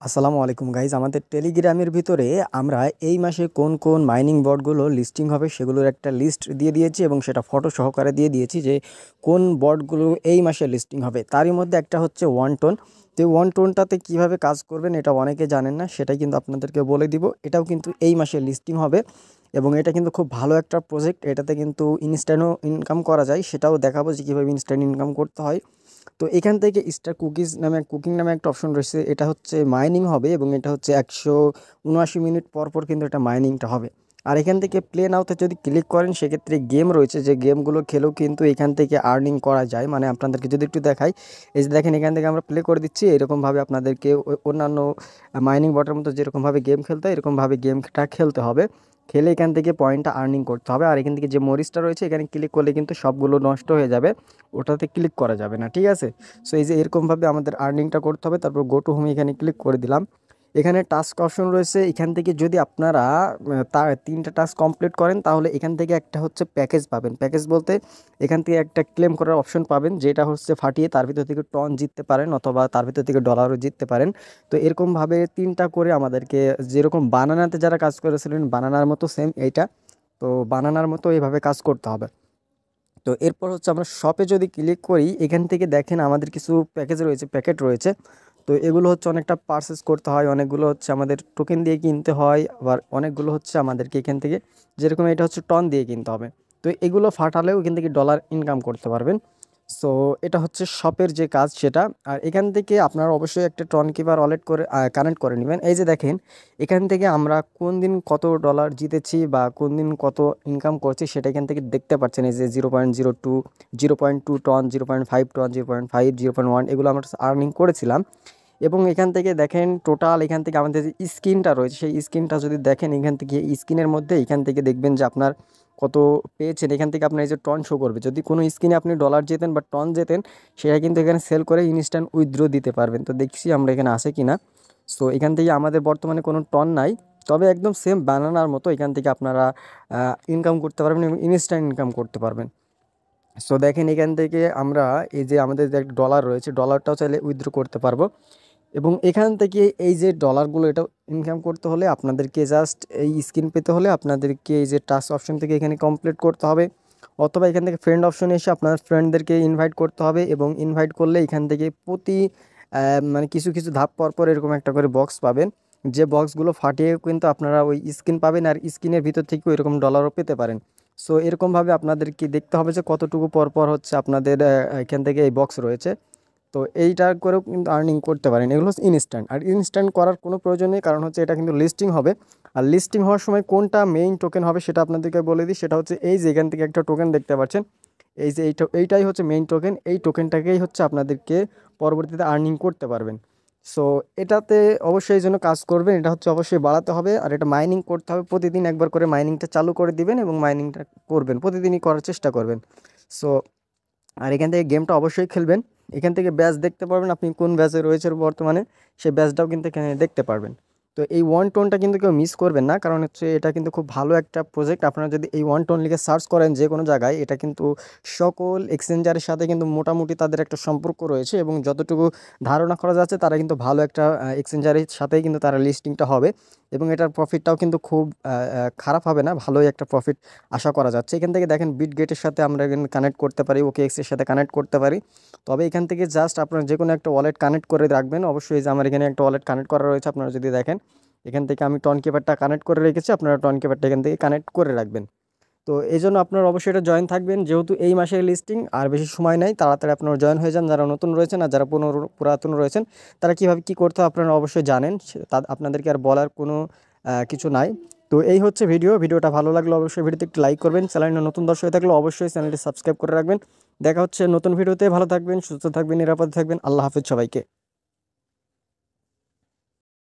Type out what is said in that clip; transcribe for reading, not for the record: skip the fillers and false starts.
আসসালামু আলাইকুম গাইজ, আমাদের টেলিগ্রামের ভিতরে আমরা এই মাসে কোন কোন মাইনিং বটগুলো লিস্টিং হবে সেগুলোর একটা লিস্ট দিয়ে দিয়েছি এবং সেটা ফটো সহকারে দিয়ে দিয়েছি যে কোন বটগুলো এই মাসে লিস্টিং হবে। তারই মধ্যে একটা হচ্ছে ওয়ান টোন। তো ওয়ান টোনটাতে কীভাবে কাজ করবেন এটা অনেকে জানেন না, সেটাই কিন্তু আপনাদেরকে বলে দিব। এটাও কিন্তু এই মাসে লিস্টিং হবে এবং এটা কিন্তু খুব ভালো একটা প্রজেক্ট। এটাতে কিন্তু ইনস্ট্যান্টও ইনকাম করা যায়, সেটাও দেখাবো যে কীভাবে ইনস্ট্যান্ট ইনকাম করতে হয়। তো এখান থেকে স্টার কুকিং নামে একটা অপশন রয়েছে, এটা হচ্ছে মাইনিং হবে এবং এটা হচ্ছে 179 মিনিট পর পর কিন্তু এটা মাইনিংটা হবে। আর এখান থেকে প্লে নাওতে যদি ক্লিক করেন সেক্ষেত্রে গেম রয়েছে, যে গেমগুলো খেলেও কিন্তু এখান থেকে আর্নিং করা যায়। মানে আপনাদেরকে যদি একটু দেখাই, এই যে দেখেন এখান থেকে আমরা প্লে করে দিচ্ছি, এরকমভাবে আপনাদেরকে অন্যান্য মাইনিং বটের মতো যেরকমভাবে গেম খেলতে হয় এরকমভাবে গেমটা খেলতে হবে। খেলে এখান থেকে পয়েন্টটা আর্নিং করতে হবে। আর এখান থেকে যে মরিচটা রয়েছে এখানে ক্লিক করলে কিন্তু সবগুলো নষ্ট হয়ে যাবে, ওটাতে ক্লিক করা যাবে না, ঠিক আছে। সো এই যে এরকমভাবে আমাদের আর্নিংটা করতে হবে। তারপর গো টু হোম এখানে ক্লিক করে দিলাম। এখানে টাস্ক অপশন রয়েছে, এখান থেকে যদি আপনারা তার 3টা টাস্ক কমপ্লিট করেন তাহলে এখান থেকে একটা হচ্ছে প্যাকেজ পাবেন। প্যাকেজ বলতে এখান থেকে একটা ক্লেম করার অপশন পাবেন, যেটা হচ্ছে ফাটিয়ে তার ভিতর থেকে টন জিততে পারেন অথবা তার ভিতর থেকে ডলারও জিততে পারেন। তো এরকমভাবে 3টা করে আমাদেরকে, যেরকম বানানাতে যারা কাজ করেছিলেন বানানার মতো সেম এইটা, তো বানানার মতো এইভাবে কাজ করতে হবে। তো এরপর হচ্ছে আমরা শপে যদি ক্লিক করি, এখান থেকে দেখেন আমাদের কিছু প্যাকেজ রয়েছে, প্যাকেট রয়েছে। তো এগুলো হচ্ছে অনেকটা পারচেস করতে হয়, অনেকগুলো হচ্ছে আমাদের টোকেন দিয়ে কিনতে হয়, আবার অনেকগুলো হচ্ছে আমাদেরকে এখান থেকে, যেরকম এটা হচ্ছে টন দিয়ে কিনতে হবে। তো এগুলো ফাটালেও এখান থেকে ডলার ইনকাম করতে পারবেন। সো এটা হচ্ছে শপের যে কাজ সেটা। আর এখান থেকে আপনারা অবশ্যই একটা টন কিপার ওয়ালেট করে কানেক্ট করে নেবেন। এই যে দেখেন এখান থেকে আমরা কোন দিন কত ডলার জিতেছি বা কোন দিন কত ইনকাম করছি সেটা এখান থেকে দেখতে পাচ্ছেন। এই যে 0.02, 0.2 টন, 0.5 টন, 0.5, 0.1 এগুলো আমরা আর্নিং করেছিলাম। এবং এখান থেকে দেখেন টোটাল, এখান থেকে আমাদের যে স্ক্রিনটা রয়েছে সেই স্ক্রিনটা যদি দেখেন, এখান থেকে স্ক্রিনের মধ্যে এখান থেকে দেখবেন যে আপনার কত পেয়েছেন। এখান থেকে আপনার এই যে টন শো করবে, যদি কোনো স্ক্রিনে আপনি ডলার জেতেন বা টন জেতেন সেটা কিন্তু এখানে সেল করে ইনস্ট্যান্ট উইথড্র দিতে পারবেন। তো দেখছি আমরা এখানে আসে কি না। সো এখান থেকে আমাদের বর্তমানে কোনো টন নাই, তবে একদম সেম বানানার মতো এখান থেকে আপনারা ইনকাম করতে পারবেন এবং ইনস্ট্যান্ট ইনকাম করতে পারবেন। সো দেখেন এখান থেকে আমরা এই যে আমাদের যে একটা ডলার রয়েছে, ডলারটাও চাইলে উইথড্র করতে পারবো। এবং এখান থেকে এই যে ডলারগুলো এটা ইনকাম করতে হলে আপনাদেরকে জাস্ট এই স্ক্রিন পেতে হলে আপনাদেরকে এই যে টাস্ক অপশন থেকে এখানে কমপ্লিট করতে হবে, অথবা এখান থেকে ফ্রেন্ড অপশনে এসে আপনার ফ্রেন্ডদেরকে ইনভাইট করতে হবে। এবং ইনভাইট করলে এখান থেকে প্রতি মানে কিছু কিছু ধাপ পর পর এরকম একটা করে বক্স পাবেন, যে বক্সগুলো ফাটিয়ে কিন্তু আপনারা ওই স্ক্রিন পাবেন, আর স্ক্রিনের ভিতর থেকে এরকম ডলারও পেতে পারেন। সো এরকমভাবে আপনাদেরকে দেখতে হবে যে কতটুকু পর পর হচ্ছে আপনাদের এখান থেকে এই বক্স রয়েছে। তো এইটা করেও কিন্তু আর্নিং করতে পারেন। এগুলো হচ্ছে ইনস্ট্যান্ট, আর ইনস্ট্যান্ট করার কোনো প্রয়োজন নেই, কারণ হচ্ছে এটা কিন্তু লিস্টিং হবে। আর লিস্টিং হওয়ার সময় কোনটা মেইন টোকেন হবে সেটা আপনাদেরকে বলে দিই, সেটা হচ্ছে এই যে এখান থেকে একটা টোকেন দেখতে পাচ্ছেন, এই যে এইটাই হচ্ছে মেইন টোকেন। এই টোকেনটাকেই হচ্ছে আপনাদেরকে পরবর্তীতে আর্নিং করতে পারবেন। সো এটাতে অবশ্যই এই জন্য কাজ করবেন, এটা হচ্ছে অবশ্যই বাড়াতে হবে। আর এটা মাইনিং করতে হবে, প্রতিদিন একবার করে মাইনিংটা চালু করে দিবেন এবং মাইনিংটা করবেন, প্রতিদিনই করার চেষ্টা করবেন। সো আর এখান থেকে গেমটা অবশ্যই খেলবেন। এখান থেকে ব্যাচ দেখতে পারবেন, আপনি কোন ব্যাচে রয়েছে বর্তমানে সেই ব্যাচটাও কিন্তু এখানে দেখতে পারবেন। তো এই ওয়ান টোনটা কিন্তু কেউ মিস করবেন না, কারণ হচ্ছে এটা কিন্তু খুব ভালো একটা প্রজেক্ট। আপনারা যদি এই ওয়ান টোন লিখে সার্চ করেন যে কোনো জায়গায়, এটা কিন্তু সকল এক্সচেঞ্জারের সাথে কিন্তু মোটামুটি তাদের একটা সম্পর্ক রয়েছে, এবং যতটুকু ধারণা করা যাচ্ছে তারা কিন্তু ভালো একটা এক্সচেঞ্জারের সাথেই কিন্তু তারা লিস্টিংটা হবে। এবং এটার প্রফিটটাও কিন্তু খুব খারাপ হবে না, ভালোই একটা প্রফিট আশা করা যাচ্ছে। এখান থেকে দেখেন বিটগেটের সাথে আমরা এখানে কানেক্ট করতে পারি, OKX এর সাথে কানেক্ট করতে পারি। তবে এখান থেকে জাস্ট আপনার যে কোনো একটা ওয়ালেট কানেক্ট করে রাখবেন। অবশ্যই যে আমার এখানে একটা ওয়ালেট কানেক্ট করা রয়েছে, আপনারা যদি দেখেন এখান থেকে আমি টন কিপারটা কানেক্ট করে রেখেছি, আপনারা টন কিপারটা এখান থেকে কানেক্ট করে রাখবেন। তো এই জন্য আপনারা অবশ্যই এটা জয়েন থাকবেন, যেহেতু এই মাসের লিস্টিং আর বেশি সময় নাই, তাড়াতাড়ি আপনারা জয়েন হয়ে যান যারা নতুন রয়েছেন। আর যারা পুরাতন রয়েছেন তারা কীভাবে কী করতে হয় আপনারা অবশ্যই জানেন, আপনাদেরকে আর বলার কোনো কিছু নাই। তো এই হচ্ছে ভিডিওটা ভালো লাগলে অবশ্যই ভিডিওতে একটু লাইক করবেন। চ্যানেলে নতুন দর্শক হয়ে থাকলে অবশ্যই চ্যানেলটি সাবস্ক্রাইব করে রাখবেন। দেখা হচ্ছে নতুন ভিডিওতে। ভালো থাকবেন, সুস্থ থাকবেন, নিরাপদে থাকবেন। আল্লাহ হাফেজ সবাইকে।